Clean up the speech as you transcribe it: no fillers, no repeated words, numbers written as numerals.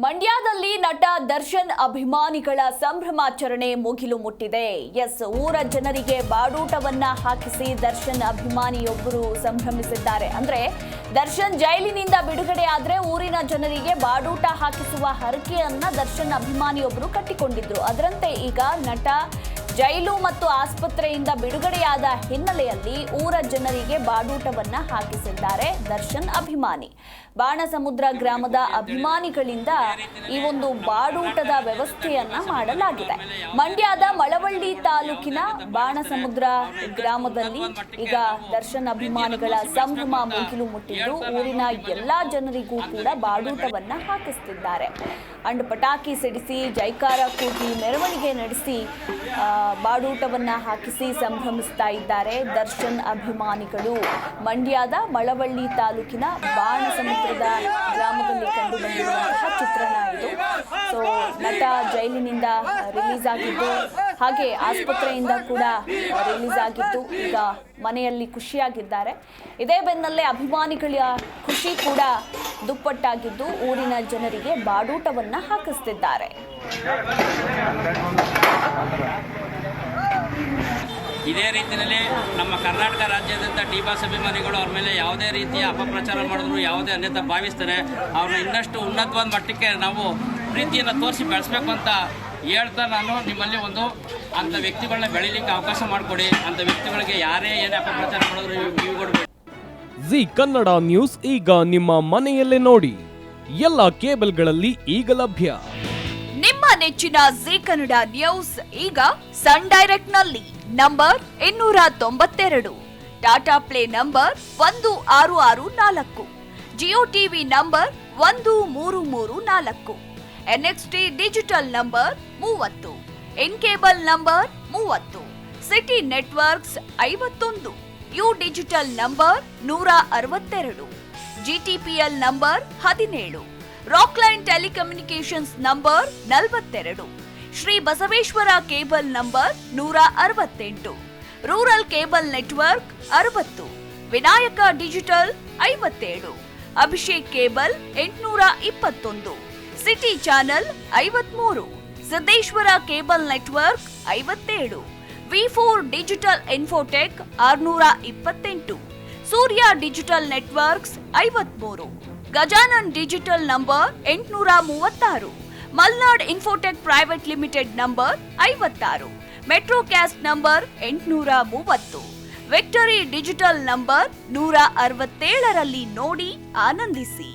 ಮಂಡ್ಯದಲ್ಲಿ ನಟ ದರ್ಶನ್ ಅಭಿಮಾನಿಗಳ ಸಂಭ್ರಮಾಚರಣೆ ಮುಗಿಲು ಮುಟ್ಟಿದೆ. ಊರ ಜನರಿಗೆ ಬಾಡೂಟವನ್ನ ಹಾಕಿಸಿ ದರ್ಶನ್ ಅಭಿಮಾನಿಯೊಬ್ಬರು ಸಂಭ್ರಮಿಸಿದ್ದಾರೆ. ಅಂದ್ರೆ ದರ್ಶನ್ ಜೈಲಿನಿಂದ ಬಿಡುಗಡೆ ಆದ್ರೆ ಊರಿನ ಜನರಿಗೆ ಬಾಡೂಟ ಹಾಕಿಸುವ ಹರಕೆಯನ್ನ ದರ್ಶನ್ ಅಭಿಮಾನಿಯೊಬ್ಬರು ಕಟ್ಟಿಕೊಂಡಿದ್ರು. ಅದರಂತೆ ಈಗ ನಟ ಜೈಲು ಮತ್ತು ಆಸ್ಪತ್ರೆಯಿಂದ ಬಿಡುಗಡೆಯಾದ ಹಿನ್ನೆಲೆಯಲ್ಲಿ ಊರ ಜನರಿಗೆ ಬಾಡೂಟವನ್ನ ಹಾಕಿಸಿದ್ದಾರೆ ದರ್ಶನ್ ಅಭಿಮಾನಿ. ಬಾಣಸಮುದ್ರ ಗ್ರಾಮದ ಅಭಿಮಾನಿಗಳಿಂದ ಈ ಒಂದು ಬಾಡೂಟದ ವ್ಯವಸ್ಥೆಯನ್ನ ಮಾಡಲಾಗಿದೆ. ಮಂಡ್ಯದ ಮಳವಳ್ಳಿ ತಾಲೂಕಿನ ಬಾಣಸಮುದ್ರ ಗ್ರಾಮದಲ್ಲಿ ಈಗ ದರ್ಶನ್ ಅಭಿಮಾನಿಗಳ ಸಂಭ್ರಮ ಮುಗಿಲು ಮುಟ್ಟಿದ್ದು ಊರಿನ ಎಲ್ಲಾ ಜನರಿಗೂ ಕೂಡ ಬಾಡೂಟವನ್ನ ಹಾಕಿಸುತ್ತಿದ್ದಾರೆ. ಅಂಡ್ ಪಟಾಕಿ ಸಿಡಿಸಿ ಜೈಕಾರ ಕೂಗಿ ಮೆರವಣಿಗೆ ನಡೆಸಿ ಬಾಡೂಟವನ್ನ ಹಾಕಿಸಿ ಸಂಭ್ರಮಿಸ್ತಾ ಇದ್ದಾರೆ ದರ್ಶನ್ ಅಭಿಮಾನಿಗಳು. ಮಂಡ್ಯದ ಮಳವಳ್ಳಿ ತಾಲೂಕಿನ ಬಾಣಸಮುದ್ರದ ಗ್ರಾಮದಲ್ಲಿ ಕಂಡು ಬಂದಿರುವಂತಹ ಚಿತ್ರಣ ಇದು. ಸೊ ನಟ ಜೈಲಿನಿಂದ ರಿಲೀಸ್ ಆಗಿದ್ದು ಹಾಗೆ ಆಸ್ಪತ್ರೆಯಿಂದ ಕೂಡ ರಿಲೀಸ್ ಆಗಿದ್ದು ಈಗ ಮನೆಯಲ್ಲಿ ಖುಷಿಯಾಗಿದ್ದಾರೆ. ಇದೇ ಬೆನ್ನಲ್ಲೇ ಅಭಿಮಾನಿಗಳ ಖುಷಿ ಕೂಡ ದುಪ್ಪಟ್ಟಾಗಿದ್ದು ಊರಿನ ಜನರಿಗೆ ಬಾಡೂಟವನ್ನ ಹಾಕಿಸುತ್ತಿದ್ದಾರೆ. ಇದೇ ರೀತಿಯಲ್ಲಿ ನಮ್ಮ ಕರ್ನಾಟಕ ರಾಜ್ಯಾದ್ಯಂತ ಡಿ ಬಾಸ್ ಅಭಿಮಾನಿಗಳು ಅವ್ರ ಮೇಲೆ ಯಾವುದೇ ರೀತಿಯ ಅಪಪ್ರಚಾರ ಮಾಡಿದ್ರು, ಯಾವುದೇ ಅನ್ಯತಾ ಭಾವಿಸ್ತಾರೆ ಅವ್ರನ್ನ ಇನ್ನಷ್ಟು ಉನ್ನತವಾದ ಮಟ್ಟಕ್ಕೆ ನಾವು ಪ್ರೀತಿಯನ್ನು ತೋರಿಸಿ ಬೆಳೆಸಬೇಕು ಅಂತ ಹೇಳ್ತಾ ನಾನು ನಿಮ್ಮಲ್ಲಿ ಅಂಥ ವ್ಯಕ್ತಿಗಳನ್ನ ಬೆಳೀಲಿಕ್ಕೆ ಅವಕಾಶ ಮಾಡಿಕೊಡಿ. ಅಂಥ ವ್ಯಕ್ತಿಗಳಿಗೆ ಯಾರೇ ಏನೇ ಅಪಪ್ರಚಾರ ಮಾಡಿದ್ರು ನೀವು ಕೊಡಬೇಕು. ಜಿ ಕನ್ನಡ ನ್ಯೂಸ್ ಈಗ ನಿಮ್ಮ ಮನೆಯಲ್ಲೇ ನೋಡಿ. ಎಲ್ಲ ಕೇಬಲ್ಗಳಲ್ಲಿ ಈಗ ಲಭ್ಯ. ನಿಮ್ಮ ನೆಚ್ಚಿನ ಜಿ ಕನ್ನಡ ನ್ಯೂಸ್ ಈಗ ಸನ್ ಡೈರೆಕ್ಟ್ ನಲ್ಲಿ number 292, Tata play number 1664, Jio TV number 1334, NXT digital number 30, in cable number 30, city networks 51, U digital number 162, GTPL number 17, Rockline telecommunications number 42, Shri Basaveshwara cable number 168, rural cable network 60, Vinayaka digital 57, Abhishek cable 821, city channel 53, Siddeshwara cable network 57, V4 digital Infotech 628, Surya digital networks 53, Gajanan digital number 836, Malnad infotech private limited number 56, metro cast number 830, victory digital number 167ರಲ್ಲಿ ನೋಡಿ ಆನಂದಿಸಿ.